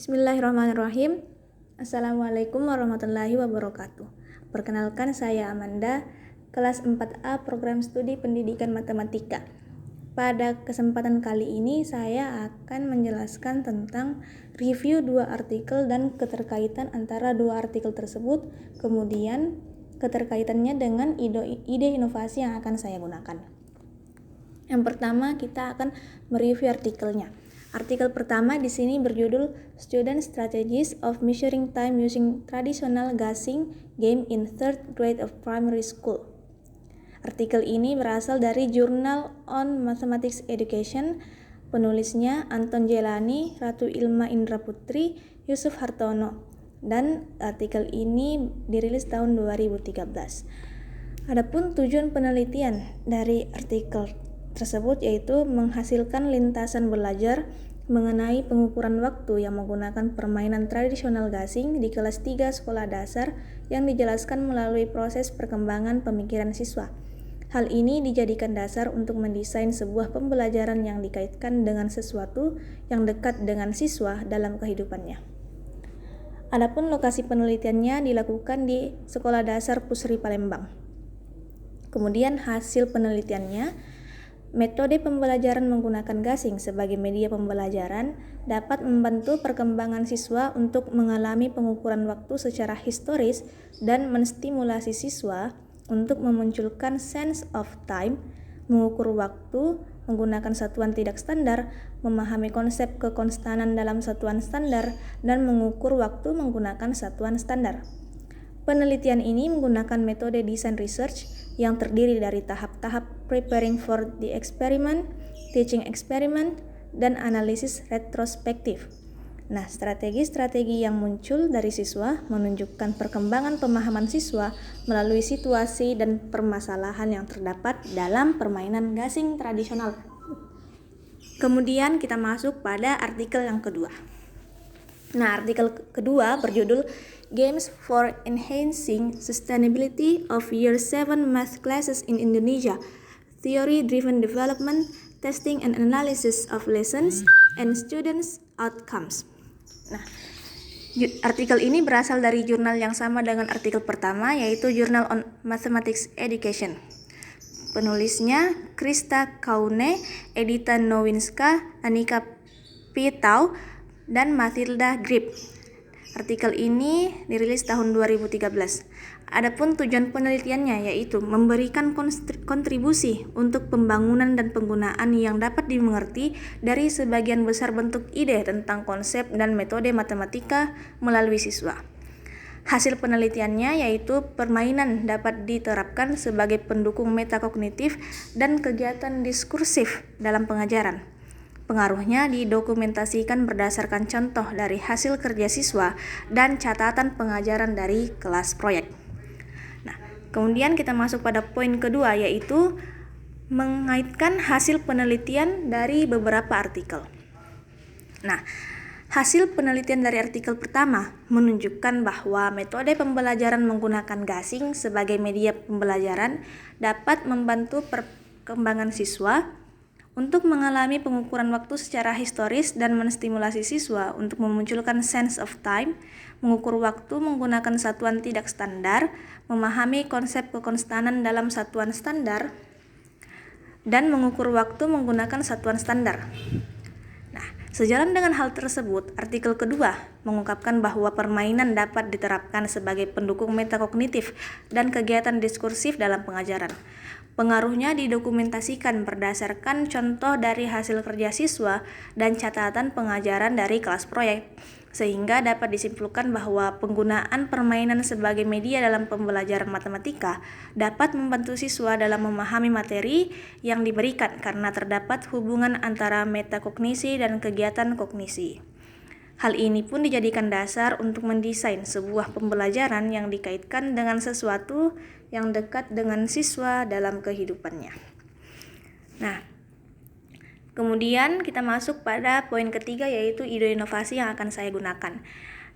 Bismillahirrahmanirrahim. Assalamualaikum warahmatullahi wabarakatuh. Perkenalkan, saya Amanda, kelas 4A Program Studi Pendidikan Matematika. Pada kesempatan kali ini saya akan menjelaskan tentang review dua artikel dan keterkaitan antara dua artikel tersebut, kemudian keterkaitannya dengan ide inovasi yang akan saya gunakan. Yang pertama, kita akan mereview artikelnya. Artikel pertama di sini berjudul Student Strategies of Measuring Time Using Traditional Guessing Game in Third Grade of Primary School. Artikel ini berasal dari Journal on Mathematics Education. Penulisnya Anton Jelani, Ratu Ilma Indra Putri, Yusuf Hartono. Dan artikel ini dirilis tahun 2013. Adapun tujuan penelitian dari artikel tersebut yaitu menghasilkan lintasan belajar mengenai pengukuran waktu yang menggunakan permainan tradisional gasing di kelas 3 sekolah dasar yang dijelaskan melalui proses perkembangan pemikiran siswa. Hal ini dijadikan dasar untuk mendesain sebuah pembelajaran yang dikaitkan dengan sesuatu yang dekat dengan siswa dalam kehidupannya. Adapun lokasi penelitiannya dilakukan di Sekolah Dasar Pusri Palembang. Kemudian hasil penelitiannya, metode pembelajaran menggunakan gasing sebagai media pembelajaran dapat membantu perkembangan siswa untuk mengalami pengukuran waktu secara historis dan menstimulasi siswa untuk memunculkan sense of time, mengukur waktu menggunakan satuan tidak standar, memahami konsep kekonstanan dalam satuan standar, dan mengukur waktu menggunakan satuan standar. Penelitian ini menggunakan metode design research yang terdiri dari tahap-tahap preparing for the experiment, teaching experiment, dan analisis retrospektif. Nah, strategi-strategi yang muncul dari siswa menunjukkan perkembangan pemahaman siswa melalui situasi dan permasalahan yang terdapat dalam permainan gasing tradisional. Kemudian kita masuk pada artikel yang kedua. Nah, artikel kedua berjudul Games for Enhancing Sustainability of Year 7 Math Classes in Indonesia, Theory-Driven Development, Testing and Analysis of Lessons, and Students' Outcomes. Nah, artikel ini berasal dari jurnal yang sama dengan artikel pertama, yaitu Journal on Mathematics Education. Penulisnya Krista Kaune, Edita Nowinska, Anika Pitau, dan Mathilda Grip. Artikel ini dirilis tahun 2013. Adapun tujuan penelitiannya yaitu memberikan kontribusi untuk pembangunan dan penggunaan yang dapat dimengerti dari sebagian besar bentuk ide tentang konsep dan metode matematika melalui siswa. Hasil penelitiannya yaitu permainan dapat diterapkan sebagai pendukung metakognitif dan kegiatan diskursif dalam pengajaran. Pengaruhnya didokumentasikan berdasarkan contoh dari hasil kerja siswa dan catatan pengajaran dari kelas proyek. Nah, kemudian kita masuk pada poin kedua, yaitu mengaitkan hasil penelitian dari beberapa artikel. Nah, hasil penelitian dari artikel pertama menunjukkan bahwa metode pembelajaran menggunakan gasing sebagai media pembelajaran dapat membantu perkembangan siswa untuk mengalami pengukuran waktu secara historis dan menstimulasi siswa untuk memunculkan sense of time, mengukur waktu menggunakan satuan tidak standar, memahami konsep kekonstanan dalam satuan standar, dan mengukur waktu menggunakan satuan standar. Nah, sejalan dengan hal tersebut, artikel kedua mengungkapkan bahwa permainan dapat diterapkan sebagai pendukung metakognitif dan kegiatan diskursif dalam pengajaran. Pengaruhnya didokumentasikan berdasarkan contoh dari hasil kerja siswa dan catatan pengajaran dari kelas proyek, sehingga dapat disimpulkan bahwa penggunaan permainan sebagai media dalam pembelajaran matematika dapat membantu siswa dalam memahami materi yang diberikan karena terdapat hubungan antara metakognisi dan kegiatan kognisi. Hal ini pun dijadikan dasar untuk mendesain sebuah pembelajaran yang dikaitkan dengan sesuatu yang dekat dengan siswa dalam kehidupannya. Nah, kemudian kita masuk pada poin ketiga, yaitu ide inovasi yang akan saya gunakan.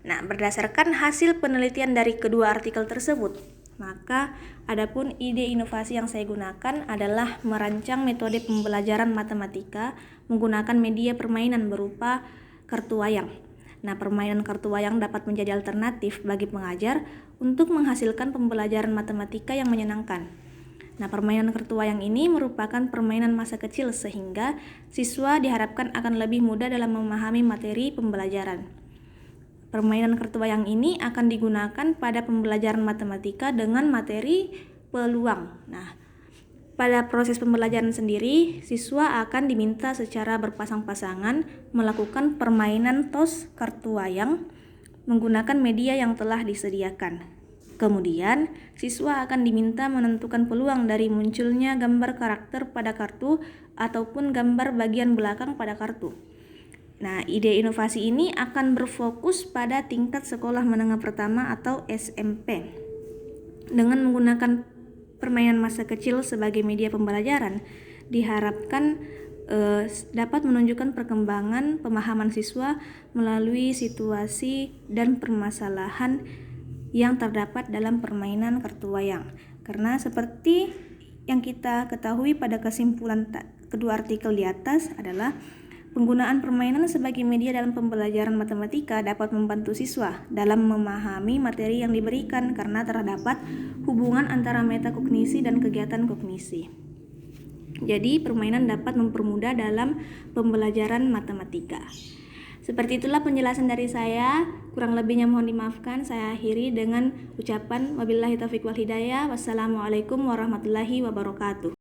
Nah, berdasarkan hasil penelitian dari kedua artikel tersebut, maka adapun ide inovasi yang saya gunakan adalah merancang metode pembelajaran matematika menggunakan media permainan berupa kartu wayang. Nah, permainan kartu wayang dapat menjadi alternatif bagi pengajar untuk menghasilkan pembelajaran matematika yang menyenangkan. Nah, permainan kartu wayang ini merupakan permainan masa kecil sehingga siswa diharapkan akan lebih mudah dalam memahami materi pembelajaran. Permainan kartu wayang ini akan digunakan pada pembelajaran matematika dengan materi peluang. Nah, pada proses pembelajaran sendiri, siswa akan diminta secara berpasang-pasangan melakukan permainan tos kartu wayang menggunakan media yang telah disediakan. Kemudian, siswa akan diminta menentukan peluang dari munculnya gambar karakter pada kartu ataupun gambar bagian belakang pada kartu. Nah, ide inovasi ini akan berfokus pada tingkat sekolah menengah pertama atau SMP. Dengan menggunakan permainan masa kecil sebagai media pembelajaran, diharapkan dapat menunjukkan perkembangan pemahaman siswa melalui situasi dan permasalahan yang terdapat dalam permainan kartu wayang. Karena seperti yang kita ketahui pada kesimpulan kedua artikel di atas adalah penggunaan permainan sebagai media dalam pembelajaran matematika dapat membantu siswa dalam memahami materi yang diberikan karena terdapat hubungan antara metakognisi dan kegiatan kognisi. Jadi, permainan dapat mempermudah dalam pembelajaran matematika. Seperti itulah penjelasan dari saya. Kurang lebihnya mohon dimaafkan. Saya akhiri dengan ucapan wabillahi taufiq wal hidayah. Wassalamualaikum warahmatullahi wabarakatuh.